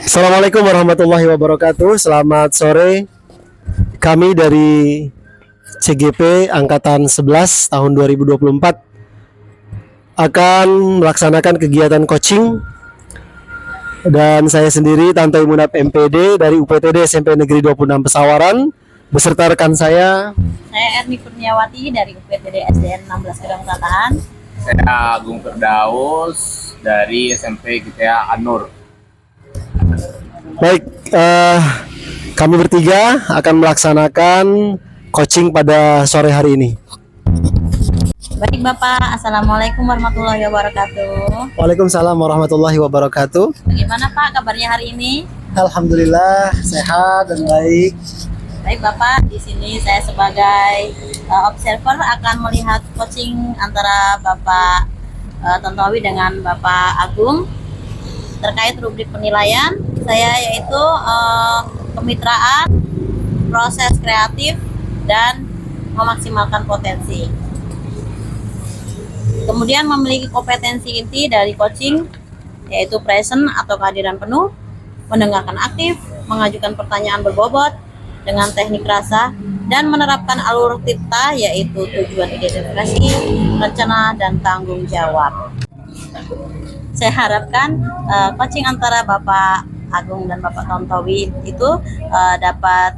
Assalamualaikum warahmatullahi wabarakatuh. Selamat sore. Kami dari CGP Angkatan 11 tahun 2024 akan melaksanakan kegiatan coaching, dan saya sendiri Tantowi Munab MPD dari UPTD SMP Negeri 26 Pesawaran beserta rekan saya. Saya Erni Kurniawati dari UPTD SDN 16 Gedong Selatan. Saya Agung Firdaus dari SMP GTA An-Nur. Baik, kami bertiga akan melaksanakan coaching pada sore hari ini. Baik Bapak, Assalamualaikum warahmatullahi wabarakatuh. Waalaikumsalam warahmatullahi wabarakatuh. Bagaimana Pak kabarnya hari ini? Alhamdulillah sehat dan baik. Baik Bapak, di sini saya sebagai observer akan melihat coaching antara Bapak Tantowi dengan Bapak Agung terkait rubrik penilaian. Saya yaitu kemitraan, proses kreatif, dan memaksimalkan potensi. Kemudian memiliki kompetensi inti dari coaching yaitu present atau kehadiran penuh, mendengarkan aktif, mengajukan pertanyaan berbobot dengan teknik rasa, dan menerapkan alur tirta yaitu tujuan identifikasi, rencana, dan tanggung jawab. Saya harapkan coaching antara Bapak Agung dan Bapak Tantowi itu dapat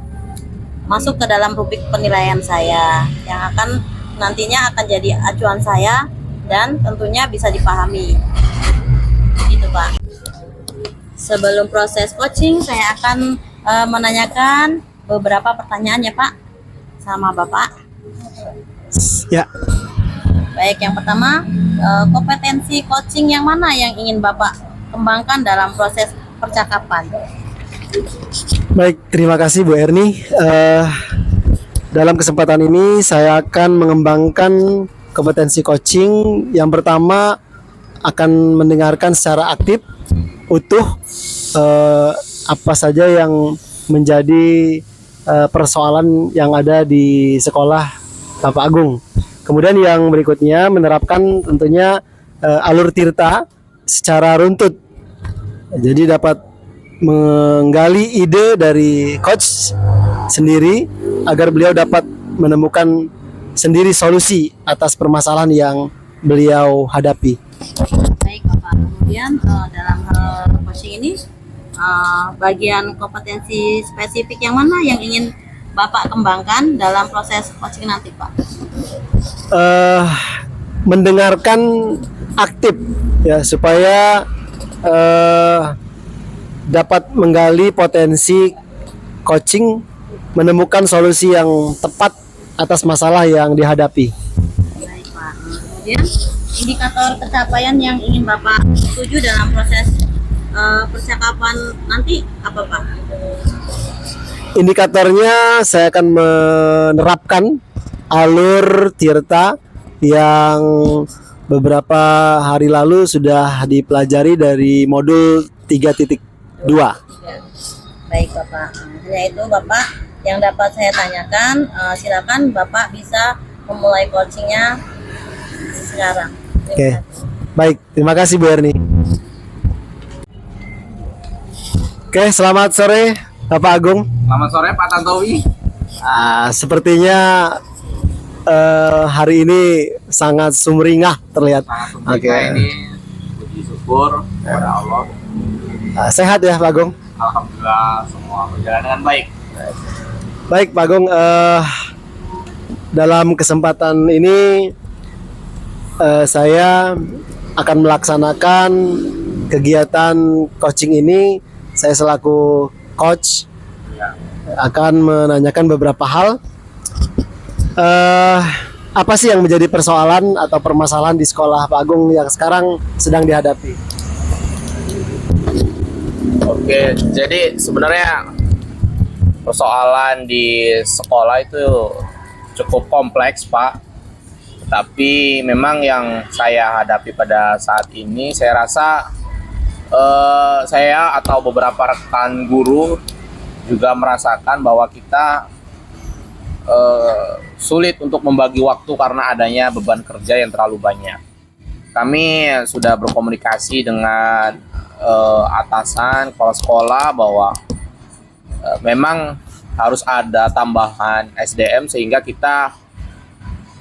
masuk ke dalam rubrik penilaian saya yang akan nantinya akan jadi acuan saya dan tentunya bisa dipahami. Gitu Pak. Sebelum proses coaching saya akan menanyakan beberapa pertanyaan ya Pak sama Bapak. Ya. Baik, yang pertama, kompetensi coaching yang mana yang ingin Bapak kembangkan dalam proses percakapan? Baik, terima kasih Bu Erni. Dalam kesempatan ini saya akan mengembangkan kompetensi coaching. Yang pertama akan mendengarkan secara aktif, utuh, apa saja yang menjadi persoalan yang ada di sekolah Bapak Agung. Kemudian yang berikutnya menerapkan tentunya alur tirta secara runtut. Jadi dapat menggali ide dari coach sendiri agar beliau dapat menemukan sendiri solusi atas permasalahan yang beliau hadapi. Baik Bapak, kemudian dalam hal coaching ini bagian kompetensi spesifik yang mana yang ingin Bapak kembangkan dalam proses coaching nanti Pak? Mendengarkan aktif ya, supaya dapat menggali potensi coaching, menemukan solusi yang tepat atas masalah yang dihadapi. Baik Pak, kemudian indikator pencapaian yang ingin Bapak tuju dalam proses percakapan nanti apa Pak? Indikatornya saya akan menerapkan alur tirta yang beberapa hari lalu sudah dipelajari dari modul 3.2. Ya. Baik Bapak, hanya itu Bapak yang dapat saya tanyakan. Silakan Bapak bisa memulai coachingnya sekarang. Oke, baik, terima kasih Bu Erni. Oke, selamat sore Bapak Agung. Selamat sore Pak Tantowi. Sepertinya hari ini sangat sumringah terlihat. Oke. Ini puji syukur kepada Allah. Sehat ya Pak Agung? Alhamdulillah semua berjalan dengan baik. Baik Pak Agung, dalam kesempatan ini saya akan melaksanakan kegiatan coaching ini. Saya selaku coach akan menanyakan beberapa hal. Apa sih yang menjadi persoalan atau permasalahan di sekolah Pak Agung yang sekarang sedang dihadapi? Oke, jadi sebenarnya persoalan di sekolah itu cukup kompleks Pak. Tapi memang yang saya hadapi pada saat ini, saya rasa saya atau beberapa rekan guru juga merasakan bahwa kita sulit untuk membagi waktu karena adanya beban kerja yang terlalu banyak. Kami sudah berkomunikasi dengan atasan, kepala sekolah bahwa memang harus ada tambahan SDM sehingga kita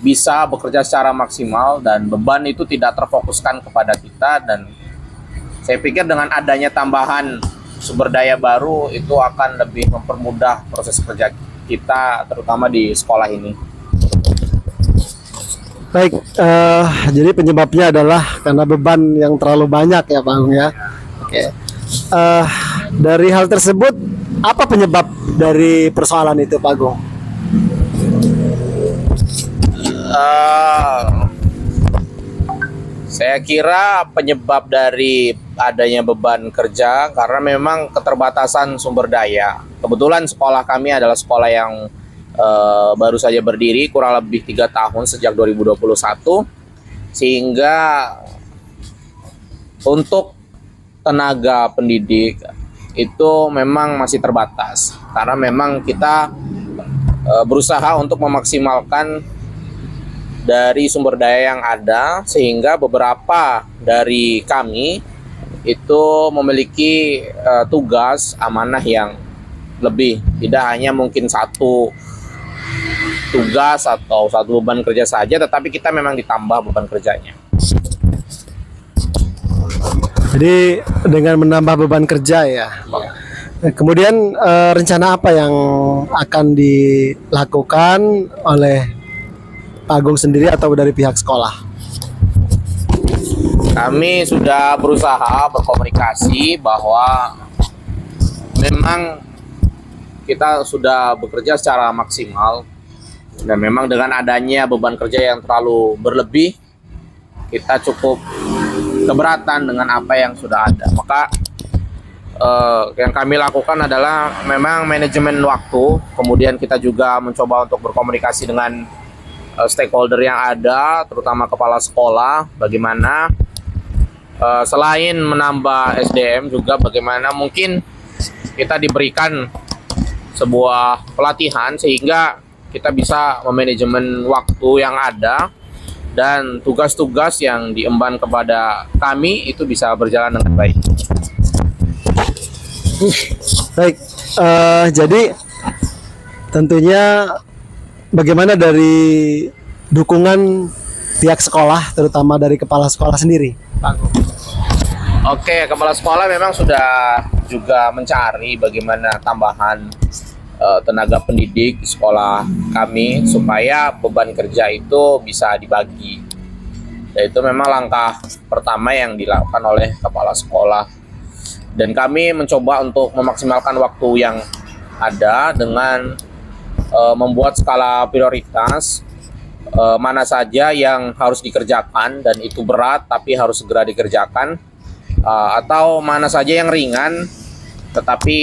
bisa bekerja secara maksimal dan beban itu tidak terfokuskan kepada kita. Dan saya pikir dengan adanya tambahan sumber daya baru itu akan lebih mempermudah proses kerja kita terutama di sekolah ini. Baik, jadi penyebabnya adalah karena beban yang terlalu banyak ya Pak Agung ya. Oke. Dari hal tersebut, apa penyebab dari persoalan itu Pak Agung? Saya kira penyebab dari adanya beban kerja karena memang keterbatasan sumber daya. Kebetulan sekolah kami adalah sekolah yang baru saja berdiri kurang lebih 3 tahun sejak 2021, sehingga untuk tenaga pendidik itu memang masih terbatas karena memang kita berusaha untuk memaksimalkan dari sumber daya yang ada, sehingga beberapa dari kami itu memiliki tugas amanah yang lebih, tidak hanya mungkin satu tugas atau satu beban kerja saja, tetapi kita memang ditambah beban kerjanya. Jadi dengan menambah beban kerja ya. Kemudian rencana apa yang akan dilakukan oleh Pak Agung sendiri atau dari pihak sekolah? Kami sudah berusaha berkomunikasi bahwa memang kita sudah bekerja secara maksimal dan memang dengan adanya beban kerja yang terlalu berlebih, kita cukup keberatan dengan apa yang sudah ada. Maka yang kami lakukan adalah memang manajemen waktu, kemudian kita juga mencoba untuk berkomunikasi dengan stakeholder yang ada, terutama kepala sekolah, bagaimana selain menambah SDM juga bagaimana mungkin kita diberikan sebuah pelatihan sehingga kita bisa memanajemen waktu yang ada dan tugas-tugas yang diemban kepada kami itu bisa berjalan dengan baik. Baik, jadi tentunya bagaimana dari dukungan pihak sekolah, terutama dari kepala sekolah sendiri, Pak Agung? Oke, kepala sekolah memang sudah juga mencari bagaimana tambahan tenaga pendidik di sekolah kami supaya beban kerja itu bisa dibagi. Dan itu memang langkah pertama yang dilakukan oleh kepala sekolah. Dan kami mencoba untuk memaksimalkan waktu yang ada dengan membuat skala prioritas mana saja yang harus dikerjakan dan itu berat tapi harus segera dikerjakan, atau mana saja yang ringan tetapi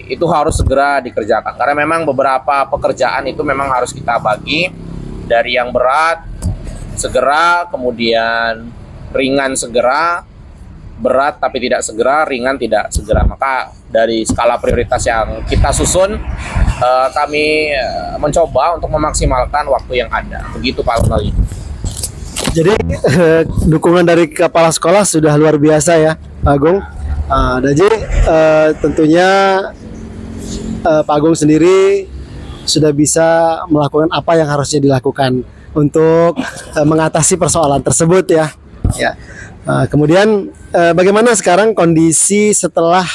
itu harus segera dikerjakan, karena memang beberapa pekerjaan itu memang harus kita bagi dari yang berat segera, kemudian ringan segera, berat tapi tidak segera, ringan tidak segera. Maka dari skala prioritas yang kita susun, kami mencoba untuk memaksimalkan waktu yang ada. Begitu Pak Ronaldi. Jadi dukungan dari kepala sekolah sudah luar biasa ya Pak Agung. Jadi tentunya Pak Agung sendiri sudah bisa melakukan apa yang harusnya dilakukan untuk mengatasi persoalan tersebut ya. Kemudian bagaimana sekarang kondisi setelah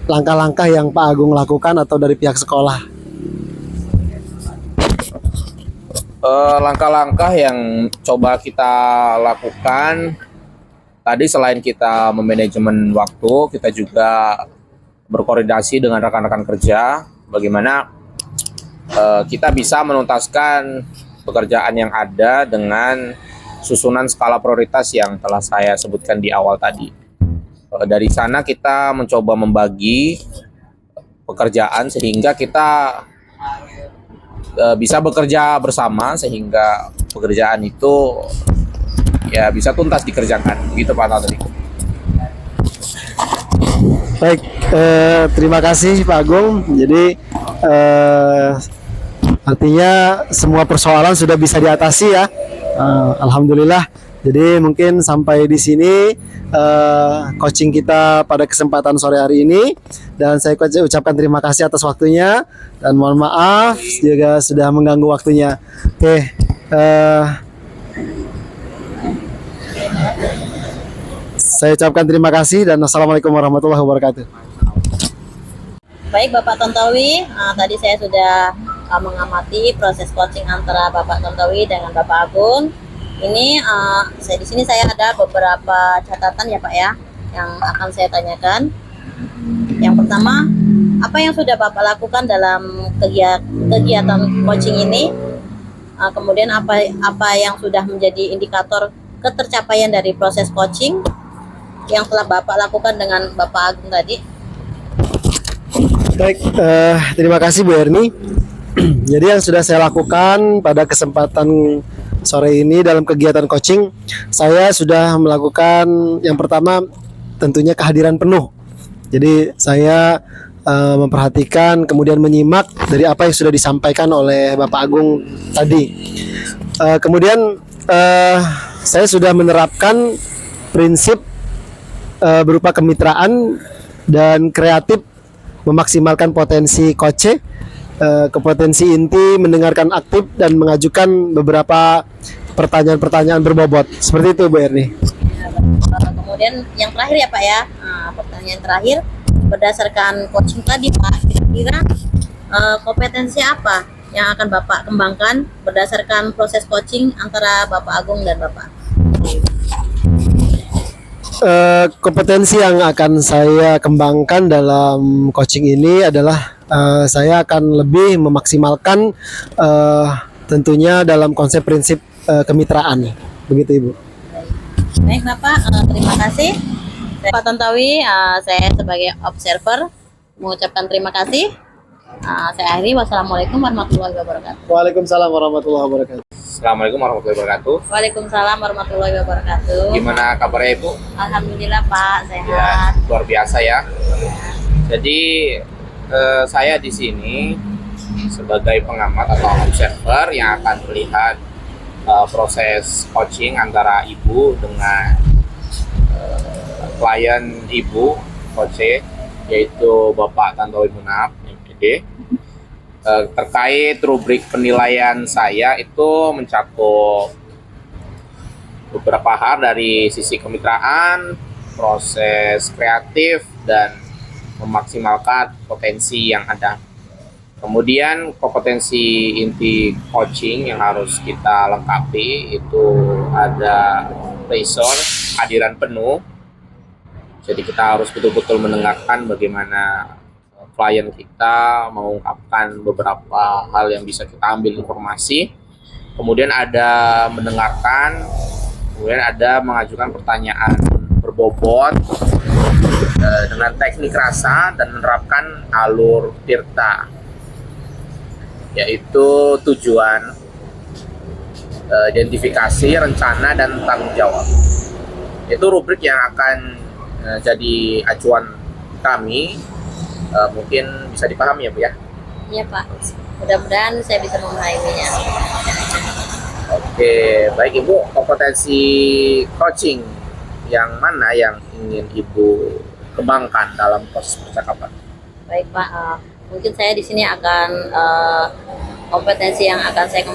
langkah-langkah yang Pak Agung lakukan atau dari pihak sekolah? Langkah-langkah yang coba kita lakukan tadi, selain kita memanajemen waktu, kita juga berkoordinasi dengan rekan-rekan kerja bagaimana kita bisa menuntaskan pekerjaan yang ada dengan susunan skala prioritas yang telah saya sebutkan di awal tadi. Dari sana kita mencoba membagi pekerjaan sehingga kita bisa bekerja bersama sehingga pekerjaan itu ya bisa tuntas dikerjakan. Begitu Pak Tadi. Baik, terima kasih Pak Agung. Jadi artinya semua persoalan sudah bisa diatasi ya. Alhamdulillah. Jadi mungkin sampai di sini coaching kita pada kesempatan sore hari ini, dan saya ucapkan terima kasih atas waktunya dan mohon maaf jika sudah mengganggu waktunya. Oke, saya ucapkan terima kasih dan assalamualaikum warahmatullahi wabarakatuh. Baik Bapak Tontowi, tadi saya sudah mengamati proses coaching antara Bapak Tontowi dengan Bapak Agung. Ini saya di sini saya ada beberapa catatan ya Pak ya, yang akan saya tanyakan. Yang pertama, apa yang sudah Bapak lakukan dalam kegiatan coaching ini? Kemudian apa yang sudah menjadi indikator ketercapaian dari proses coaching yang telah Bapak lakukan dengan Bapak Agung tadi? Baik, terima kasih Bu Erni. Jadi yang sudah saya lakukan pada kesempatan sore ini dalam kegiatan coaching, saya sudah melakukan yang pertama tentunya kehadiran penuh. Jadi saya memperhatikan kemudian menyimak dari apa yang sudah disampaikan oleh Bapak Agung tadi. Kemudian saya sudah menerapkan prinsip berupa kemitraan dan kreatif, memaksimalkan potensi coach, kompetensi inti, mendengarkan aktif dan mengajukan beberapa pertanyaan-pertanyaan berbobot. Seperti itu Bu Erni. Kemudian yang terakhir ya Pak ya, pertanyaan terakhir, berdasarkan coaching tadi Pak, kira-kira kompetensi apa yang akan Bapak kembangkan berdasarkan proses coaching antara Bapak Agung dan Bapak? Kompetensi yang akan saya kembangkan dalam coaching ini adalah saya akan lebih memaksimalkan tentunya dalam konsep prinsip kemitraan. Begitu Ibu. Baik Bapak, terima kasih. Pak Tontowi, saya sebagai observer mengucapkan terima kasih. Saya akhiri. Wassalamualaikum warahmatullahi wabarakatuh. Waalaikumsalam warahmatullahi wabarakatuh. Assalamualaikum warahmatullahi wabarakatuh. Waalaikumsalam warahmatullahi wabarakatuh. Gimana kabarnya Ibu? Alhamdulillah Pak, Ya, sehat. luar biasa ya. Jadi saya di sini sebagai pengamat atau observer yang akan melihat proses coaching antara Ibu dengan klien Ibu, coach, yaitu Bapak Tantowi Munaf, MPD. Terkait rubrik penilaian saya itu mencakup beberapa hal dari sisi kemitraan, proses kreatif, dan memaksimalkan potensi yang ada. Kemudian kompetensi inti coaching yang harus kita lengkapi itu ada resource, hadiran penuh. Jadi kita harus betul-betul mendengarkan bagaimana klien kita mengungkapkan beberapa hal yang bisa kita ambil informasi. Kemudian ada mendengarkan, kemudian ada mengajukan pertanyaan berbobot dengan teknik rasa dan menerapkan alur tirta, yaitu tujuan, identifikasi, rencana, dan tanggung jawab. Itu rubrik yang akan jadi acuan kami. Mungkin bisa dipahami ya Bu ya? Iya Pak, mudah-mudahan saya bisa memahaminya. Oke, baik Ibu, kompetensi coaching yang mana yang ingin Ibu kembangkan dalam proses percakapan? Baik Pak, mungkin saya di sini akan kompetensi yang akan saya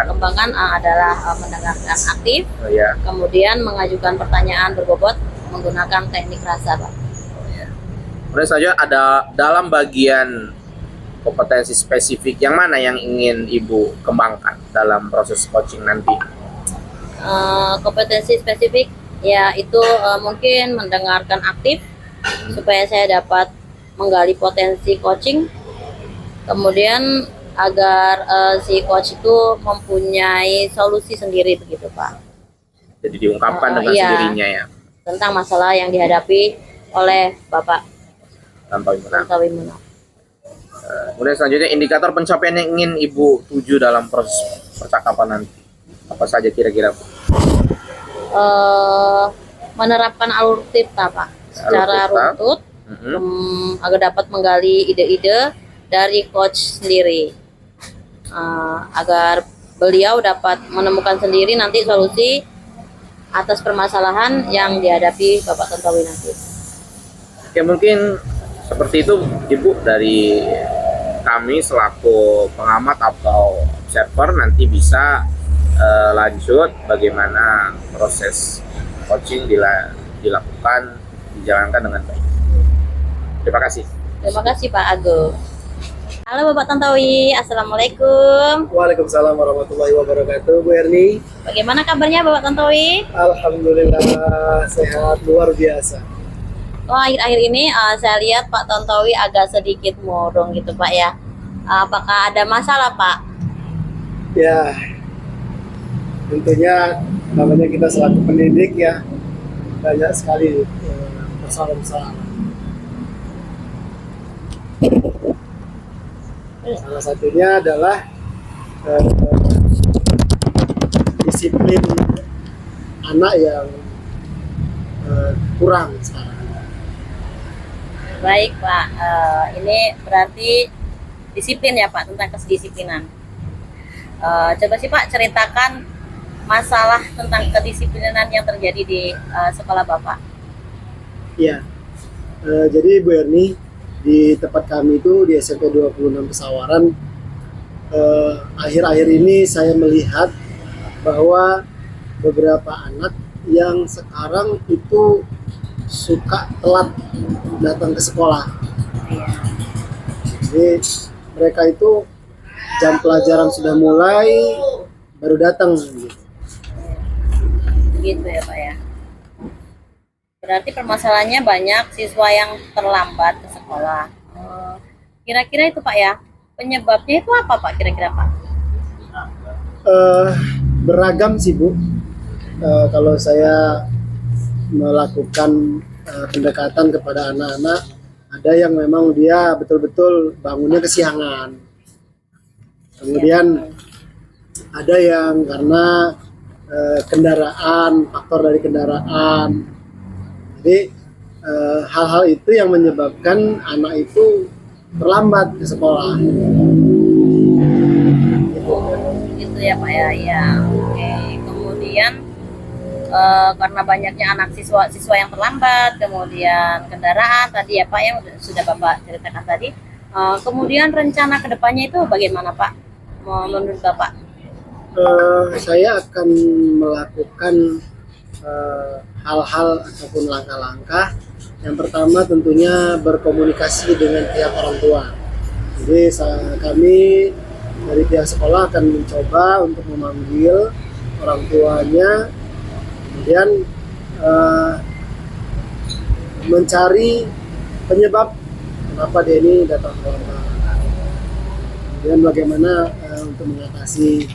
kembangkan adalah mendengarkan aktif, Ya. kemudian mengajukan pertanyaan berbobot menggunakan teknik rasa Pak. Kemudian saja ada dalam bagian kompetensi spesifik yang mana yang ingin Ibu kembangkan dalam proses coaching nanti? Kompetensi spesifik ya itu mungkin mendengarkan aktif supaya saya dapat menggali potensi coaching, kemudian agar si coach itu mempunyai solusi sendiri begitu Pak. Jadi diungkapkan dengan Iya. sendirinya ya, Tentang masalah yang dihadapi oleh Bapak tanpa menang. Tantowi Munaf. Kemudian selanjutnya indikator pencapaian yang ingin Ibu tuju dalam proses percakapan nanti. Apa saja kira-kira? Menerapkan alur tirta Pak secara Alur tirta. runtut agar dapat menggali ide-ide dari coach sendiri, agar beliau dapat menemukan sendiri nanti solusi atas permasalahan yang dihadapi Bapak Tontowi nanti. Oke, mungkin seperti itu Ibu, dari kami selaku pengamat atau observer nanti bisa lanjut bagaimana proses coaching dilakukan, dijalankan dengan baik. Terima kasih. Terima kasih Pak Agung. Halo Bapak Tontowi, Assalamualaikum. Waalaikumsalam warahmatullahi wabarakatuh. Bu Erni, Bagaimana kabarnya Bapak Tontowi? alhamdulillah sehat luar biasa. Oh, akhir-akhir ini saya lihat Pak Tontowi agak sedikit murung gitu Pak ya. Apakah ada masalah Pak? Ya, tentunya namanya kita selaku pendidik ya, banyak sekali persoalan-persoalan. Salah satunya adalah eh, disiplin anak yang kurang sekarang. Baik Pak, ini berarti disiplin ya Pak, tentang kedisiplinan. Coba sih Pak ceritakan masalah tentang kedisiplinan yang terjadi di sekolah Bapak. Ya, jadi Bu Erni, di tempat kami itu di SMP 26 Pesawaran, akhir-akhir ini saya melihat bahwa beberapa anak yang sekarang itu suka telat datang ke sekolah. Jadi mereka itu jam pelajaran sudah mulai baru datang gitu. Gitu ya Pak ya. Berarti permasalahannya banyak siswa yang terlambat ke sekolah. Kira-kira itu Pak ya, penyebabnya itu apa Pak kira-kira Pak? Beragam sih Bu. Kalau saya melakukan pendekatan kepada anak-anak, ada yang memang dia betul-betul bangunnya kesiangan. Kemudian ada yang karena kendaraan, faktor dari kendaraan. Jadi hal-hal itu yang menyebabkan anak itu terlambat ke sekolah. Gitu ya Pak ya. Ya, oke. Kemudian karena banyaknya anak siswa yang terlambat, kemudian kendaraan tadi ya Pak yang sudah Bapak ceritakan tadi. Kemudian rencana kedepannya itu bagaimana Pak? Menurut Bapak? Saya akan melakukan hal-hal ataupun langkah-langkah. Yang pertama tentunya berkomunikasi dengan pihak orang tua. Jadi kami dari pihak sekolah akan mencoba untuk memanggil orang tuanya, kemudian mencari penyebab kenapa dia ini datang terlambat. Kemudian bagaimana untuk mengatasi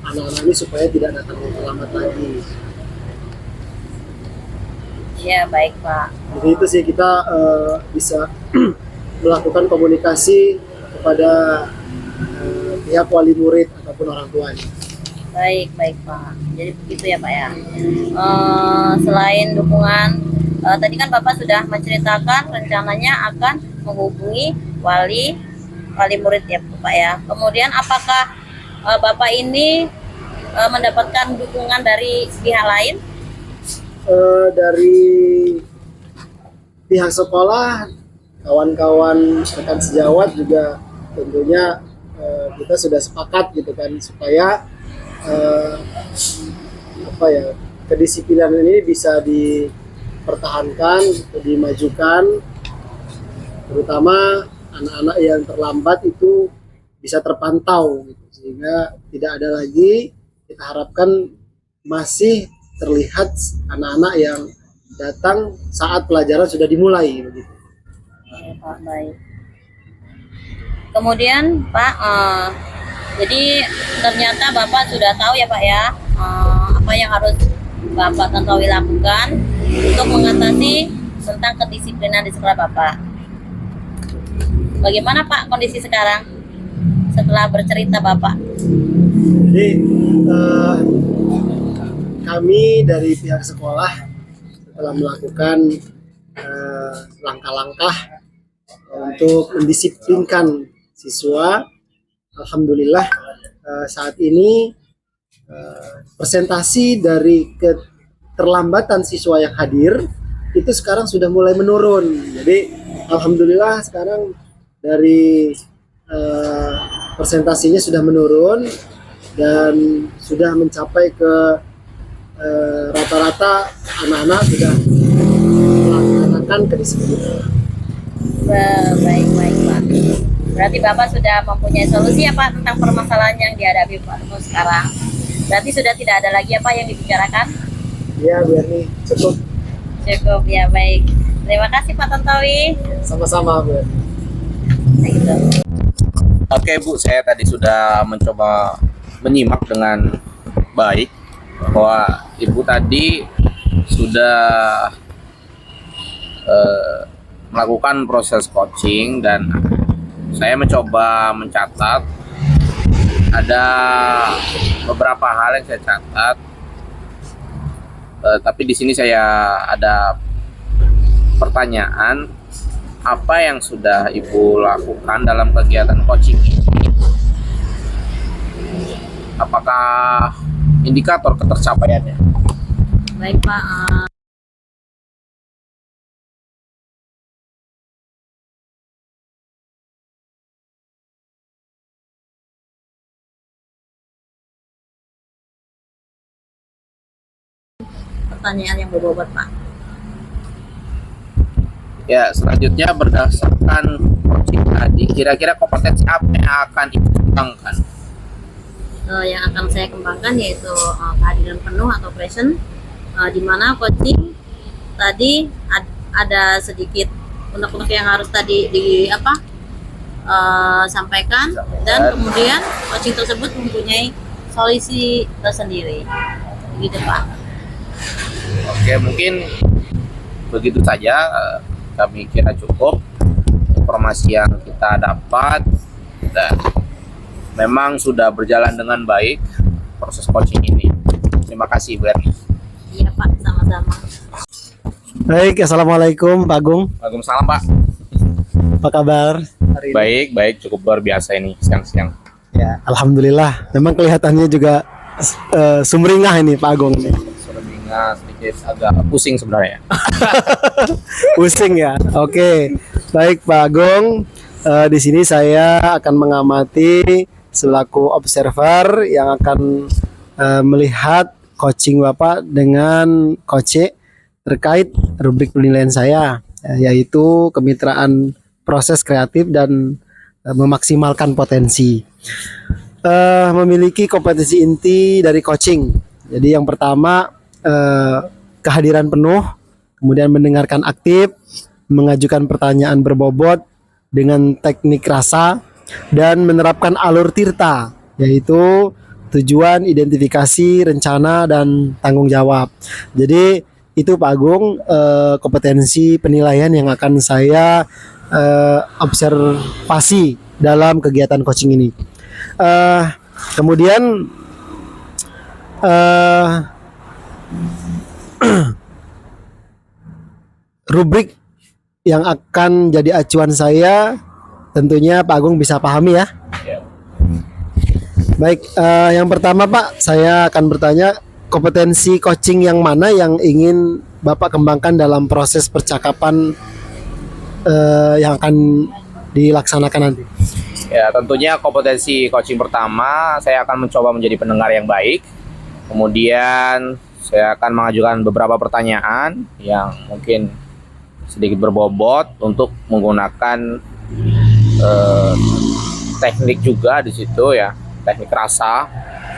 anak-anak ini supaya tidak datang terlambat lagi. Ya baik Pak. Jadi itu sih kita bisa melakukan komunikasi kepada pihak wali murid ataupun orang tuanya. Baik Pak. Jadi begitu ya Pak ya. Selain dukungan, tadi kan Bapak sudah menceritakan rencananya akan menghubungi wali murid ya Pak ya. Kemudian apakah Bapak ini mendapatkan dukungan dari pihak lain? Dari pihak sekolah, kawan-kawan rekan sejawat juga tentunya kita sudah sepakat gitu kan supaya kedisiplinan ini bisa dipertahankan, dimajukan, terutama anak-anak yang terlambat itu bisa terpantau gitu, sehingga tidak ada lagi, kita harapkan masih terlihat anak-anak yang datang saat pelajaran sudah dimulai begitu. Ya, Pak, baik. Kemudian Pak, jadi ternyata Bapak sudah tahu ya Pak ya apa yang harus Bapak Tontowi lakukan untuk mengatasi tentang kedisiplinan di sekolah Bapak. Bagaimana Pak kondisi sekarang setelah bercerita Bapak? Jadi kami dari pihak sekolah telah melakukan langkah-langkah untuk mendisiplinkan siswa. Alhamdulillah saat ini presentasi dari keterlambatan siswa yang hadir itu sekarang sudah mulai menurun. Jadi alhamdulillah sekarang dari presentasinya sudah menurun dan sudah mencapai ke rata-rata anak-anak sudah melaksanakan kedisiplinan. Baik Pak. Berarti Bapak sudah mempunyai solusi ya Pak tentang permasalahan yang dihadapi Pak sekarang. Berarti sudah tidak ada lagi apa yang dibicarakan? Ya, biar nih cukup. Cukup ya, baik. Terima kasih Pak Tontowi. Sama-sama, Bu. Gitu. Oke Bu, saya tadi sudah mencoba menyimak dengan baik bahwa Ibu tadi sudah melakukan proses coaching dan saya mencoba mencatat ada beberapa hal yang saya catat, tapi di sini saya ada pertanyaan, apa yang sudah Ibu lakukan dalam kegiatan coaching ini? Apakah indikator ketercapaiannya? Baik Pak. Pertanyaan yang berbobot Pak. Ya, selanjutnya berdasarkan coaching tadi, kira-kira kompetensi apa yang akan Ibu kembangkan? Yang akan saya kembangkan yaitu kehadiran penuh atau present, di mana coaching tadi ada sedikit unek-unek yang harus tadi sampaikan, dan kemudian coaching tersebut mempunyai solusi tersendiri, gitu Pak. Oke, mungkin begitu saja. Kami kira cukup informasi yang kita dapat dan memang sudah berjalan dengan baik proses coaching ini. Terima kasih Bu Erni. Iya Pak, sama-sama. Baik, assalamualaikum Pak Agung. Waalaikumsalam Pak. Apa kabar hari ini? Baik, cukup luar biasa ini siang-siang. Ya, alhamdulillah. Memang kelihatannya juga sumringah ini Pak Agung. Sebenarnya sedikit agak pusing sebenarnya. Pusing ya. Oke. Baik Pak Agung. Di sini saya akan mengamati selaku observer yang akan melihat coaching Bapak dengan Coach terkait rubrik penilaian saya, yaitu kemitraan proses kreatif dan memaksimalkan potensi. Memiliki kompetensi inti dari coaching. Jadi yang pertama kehadiran penuh, kemudian mendengarkan aktif, mengajukan pertanyaan berbobot dengan teknik rasa, dan menerapkan alur tirta, yaitu tujuan, identifikasi, rencana, dan tanggung jawab. Jadi itu Pak Agung kompetensi penilaian yang akan saya observasi dalam kegiatan coaching ini. Kemudian rubrik yang akan jadi acuan saya tentunya Pak Agung bisa pahami ya. Baik, yang pertama Pak, saya akan bertanya kompetensi coaching yang mana yang ingin Bapak kembangkan dalam proses percakapan yang akan dilaksanakan nanti. Ya, tentunya kompetensi coaching pertama, saya akan mencoba menjadi pendengar yang baik. Kemudian saya akan mengajukan beberapa pertanyaan yang mungkin sedikit berbobot untuk menggunakan teknik juga di situ ya, teknik rasa.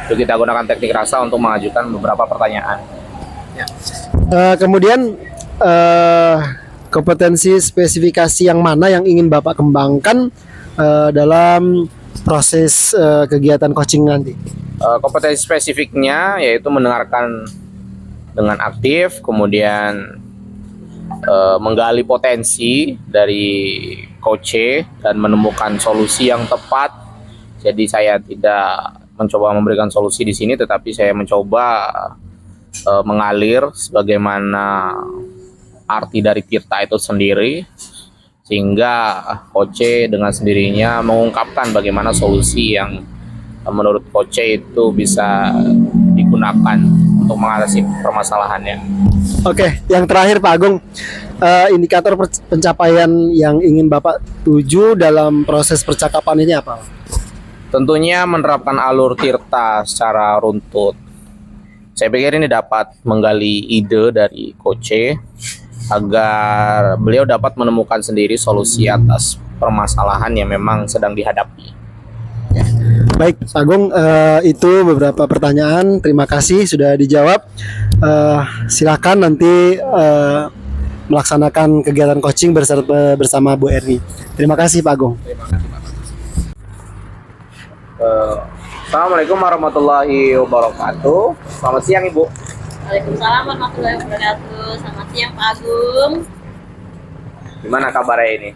Jadi kita gunakan teknik rasa untuk mengajukan beberapa pertanyaan. Ya. Kemudian kompetensi spesifikasi yang mana yang ingin Bapak kembangkan dalam proses kegiatan coaching nanti? Kompetensi spesifiknya yaitu mendengarkan dengan aktif, kemudian menggali potensi dari coach dan menemukan solusi yang tepat. Jadi saya tidak mencoba memberikan solusi di sini, tetapi saya mencoba mengalir sebagaimana arti dari tirta itu sendiri, sehingga coach dengan sendirinya mengungkapkan bagaimana solusi yang menurut coach itu bisa gunakan untuk mengatasi permasalahannya. Oke, yang terakhir Pak Agung, indikator pencapaian yang ingin Bapak tuju dalam proses percakapan ini apa? Tentunya menerapkan alur Tirta secara runtut. Saya pikir ini dapat menggali ide dari Coach agar beliau dapat menemukan sendiri solusi atas permasalahan yang memang sedang dihadapi. Baik, Pak Agung, itu beberapa pertanyaan. Terima kasih sudah dijawab. Silakan nanti melaksanakan kegiatan coaching bersama Bu Erni. Terima kasih Pak Agung. Terima kasih, Pak. Assalamualaikum warahmatullahi wabarakatuh. Selamat siang, Ibu. Waalaikumsalam warahmatullahi wabarakatuh. Selamat siang Pak Agung. Gimana kabarnya ini?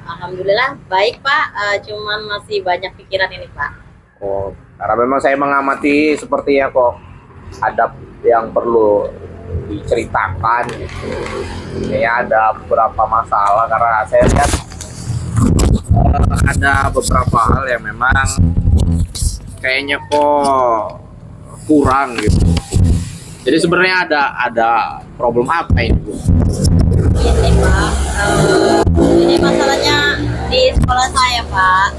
Alhamdulillah baik Pak. Cuman masih banyak pikiran ini Pak. Oh, karena memang saya mengamati sepertinya kok ada yang perlu diceritakan gitu. Kayaknya ada beberapa masalah karena saya lihat ada beberapa hal yang memang kayaknya kok kurang gitu. Jadi sebenarnya ada problem apa ini, Bu? Ini Pak, ini masalahnya di sekolah saya Pak.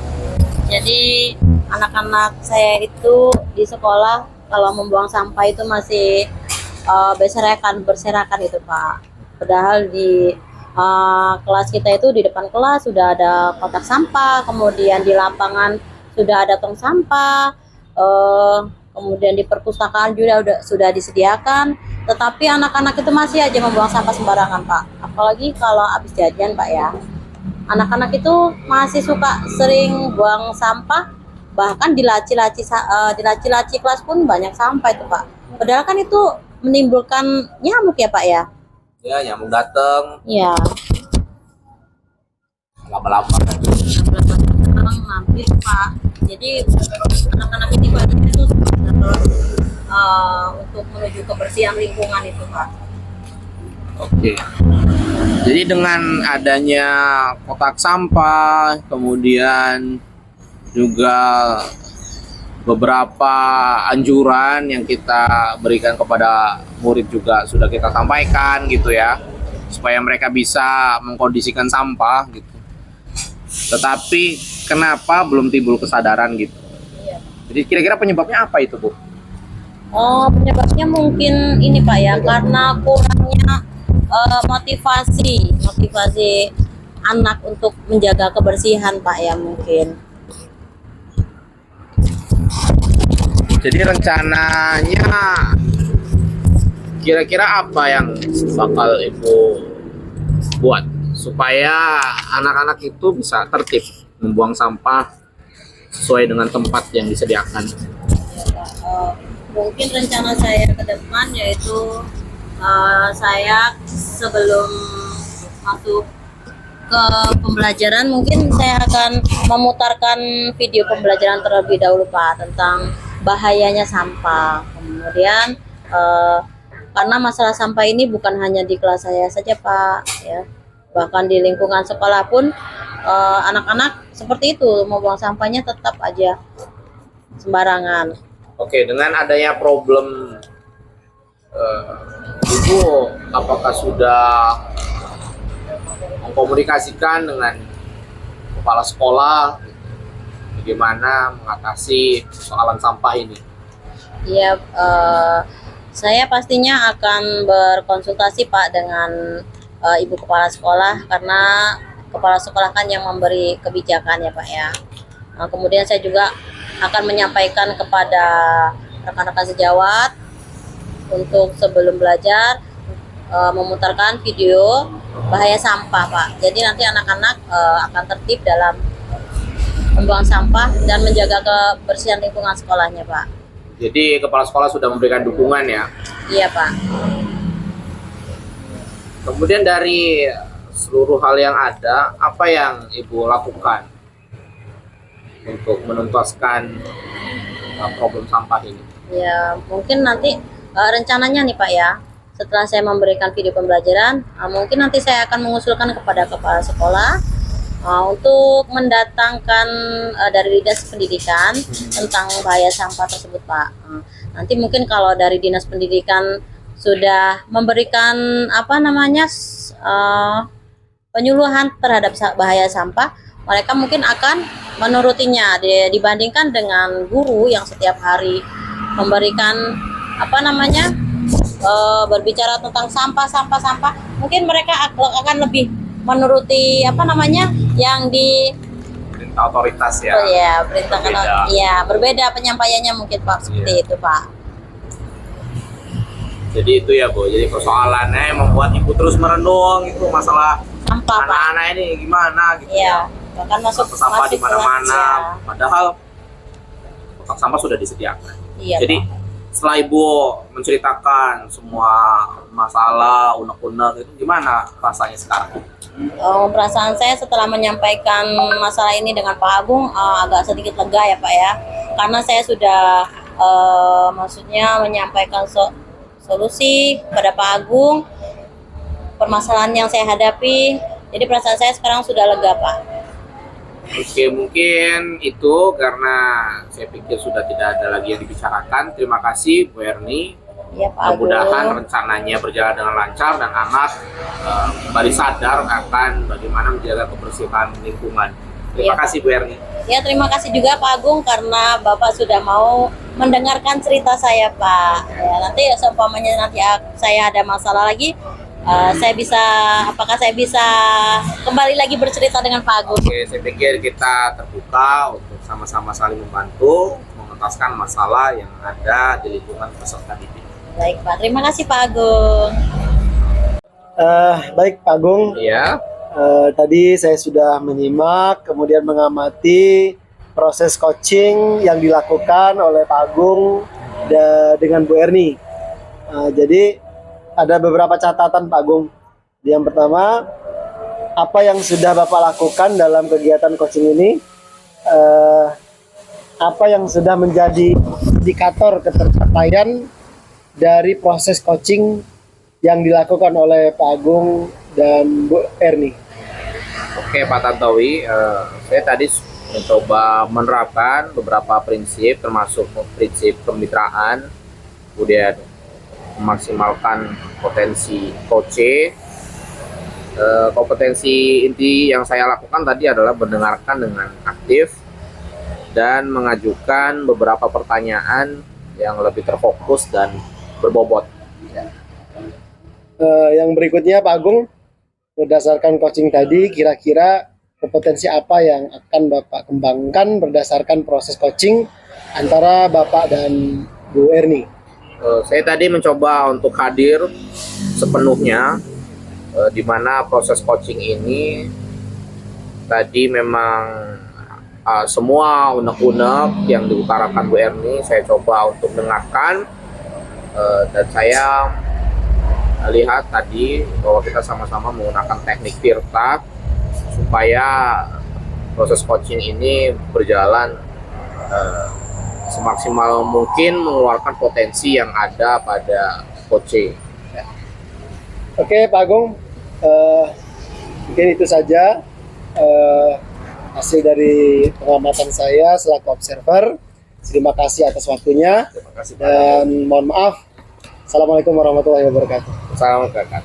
Jadi anak-anak saya itu di sekolah kalau membuang sampah itu masih berserakan itu Pak. Padahal di kelas kita itu di depan kelas sudah ada kotak sampah, kemudian di lapangan sudah ada tong sampah, kemudian di perpustakaan juga sudah disediakan, tetapi anak-anak itu masih aja membuang sampah sembarangan Pak. Apalagi kalau habis jajan Pak ya, anak-anak itu masih suka sering buang sampah, bahkan di laci-laci kelas pun banyak sampah itu Pak. Padahal kan itu menimbulkan nyamuk ya Pak ya. Ya, nyamuk datang, Iya. laba-laba. Sekarang mampir Pak. Jadi anak-anak ini banyak itu terus untuk menuju kebersihan lingkungan itu Pak. Oke. Jadi dengan adanya kotak sampah, kemudian juga beberapa anjuran yang kita berikan kepada murid juga sudah kita sampaikan gitu ya, supaya mereka bisa mengkondisikan sampah gitu. Tetapi kenapa belum timbul kesadaran gitu? Iya. Jadi kira-kira penyebabnya apa itu, Bu? Penyebabnya mungkin ini Pak ya, karena kurangnya motivasi anak untuk menjaga kebersihan Pak ya mungkin. Jadi rencananya kira-kira apa yang bakal Ibu buat supaya anak-anak itu bisa tertib membuang sampah sesuai dengan tempat yang disediakan? Mungkin rencana saya ke depan yaitu saya sebelum masuk ke pembelajaran mungkin saya akan memutarkan video pembelajaran terlebih dahulu Pak tentang bahayanya sampah. Kemudian karena masalah sampah ini bukan hanya di kelas saya saja Pak ya, bahkan di lingkungan sekolah pun anak-anak seperti itu membuang sampahnya tetap aja sembarangan. Oke, dengan adanya problem Ibu apakah sudah mengkomunikasikan dengan kepala sekolah bagaimana mengatasi persoalan sampah ini? Iya, saya pastinya akan berkonsultasi Pak dengan Ibu Kepala Sekolah karena Kepala Sekolah kan yang memberi kebijakan ya Pak ya. Kemudian saya juga akan menyampaikan kepada rekan-rekan sejawat untuk sebelum belajar memutarkan video bahaya sampah Pak. Jadi nanti anak-anak akan tertib dalam membuang sampah dan menjaga kebersihan lingkungan sekolahnya Pak. Jadi kepala sekolah sudah memberikan dukungan ya? Iya Pak. Kemudian dari seluruh hal yang ada, apa yang Ibu lakukan untuk menuntaskan problem sampah ini? Ya mungkin nanti rencananya nih Pak ya, setelah saya memberikan video pembelajaran, mungkin nanti saya akan mengusulkan kepada kepala sekolah untuk mendatangkan dari dinas pendidikan tentang bahaya sampah tersebut Pak. Nanti mungkin kalau dari Dinas Pendidikan sudah memberikan penyuluhan terhadap bahaya sampah, mereka mungkin akan menurutinya dibandingkan dengan guru yang setiap hari memberikan berbicara tentang sampah, mungkin mereka akan lebih menuruti yang di Perintah otoritas ya. oh ya perintah Berbeda. ya berbeda penyampaiannya mungkin Pak seperti itu Pak. Jadi itu ya Bu, jadi persoalannya yang membuat ibu terus merenung itu masalah Sampah Pak. anak-anak ini gimana gitu Iya, bahkan masuk sampah di mana-mana, ya. padahal kotak sampah sudah disediakan. Iya, Jadi Pak. setelah ibu menceritakan semua masalah unek-unek itu gimana rasanya sekarang? Perasaan saya setelah menyampaikan masalah ini dengan Pak Agung agak sedikit lega ya Pak ya, karena saya sudah maksudnya menyampaikan solusi pada Pak Agung permasalahan yang saya hadapi. Jadi perasaan saya sekarang sudah lega Pak. Oke, mungkin itu karena saya pikir sudah tidak ada lagi yang dibicarakan. Terima kasih Bu Erni. Ya Pak Agung. Mudah-mudahan rencananya berjalan dengan lancar dan anak kembali sadar akan bagaimana menjaga kebersihan lingkungan. Terima Iya, kasih Bu Erni. Ya terima kasih juga Pak Agung karena Bapak sudah mau mendengarkan cerita saya Pak. Ya, nanti seumpamanya nanti saya ada masalah lagi, apakah saya bisa kembali lagi bercerita dengan Pak Agung? Oke, saya pikir kita terbuka untuk sama-sama saling membantu mengentaskan masalah yang ada di lingkungan peserta didik. Baik Pak, terima kasih Pak Agung. Baik Pak Agung, Iya. tadi saya sudah menyimak kemudian mengamati proses coaching yang dilakukan oleh Pak Agung dengan Bu Erni. Jadi ada beberapa catatan Pak Agung. Yang pertama, apa yang sudah Bapak lakukan dalam kegiatan coaching ini, apa yang sudah menjadi indikator ketercapaian dari proses coaching yang dilakukan oleh Pak Agung dan Bu Erni. Oke Pak Tantowi, saya tadi mencoba menerapkan beberapa prinsip termasuk prinsip kemitraan, kemudian memaksimalkan potensi coach. Kompetensi inti yang saya lakukan tadi adalah mendengarkan dengan aktif dan mengajukan beberapa pertanyaan yang lebih terfokus dan berbobot. Yang berikutnya Pak Agung, berdasarkan coaching tadi, kira-kira kompetensi apa yang akan Bapak kembangkan berdasarkan proses coaching antara Bapak dan Bu Erni? Saya tadi mencoba untuk hadir sepenuhnya, di mana proses coaching ini tadi memang semua unek-unek yang diutarakan Bu Erni saya coba untuk dengarkan, dan saya lihat tadi bahwa kita sama-sama menggunakan teknik Tirta supaya proses coaching ini berjalan semaksimal mungkin mengeluarkan potensi yang ada pada coaching. Oke Pak Agung, mungkin itu saja hasil dari pengamatan saya selaku observer. Terima kasih atas waktunya Terima kasih Pak. dan mohon maaf. Assalamualaikum warahmatullahi wabarakatuh. Salam kakak.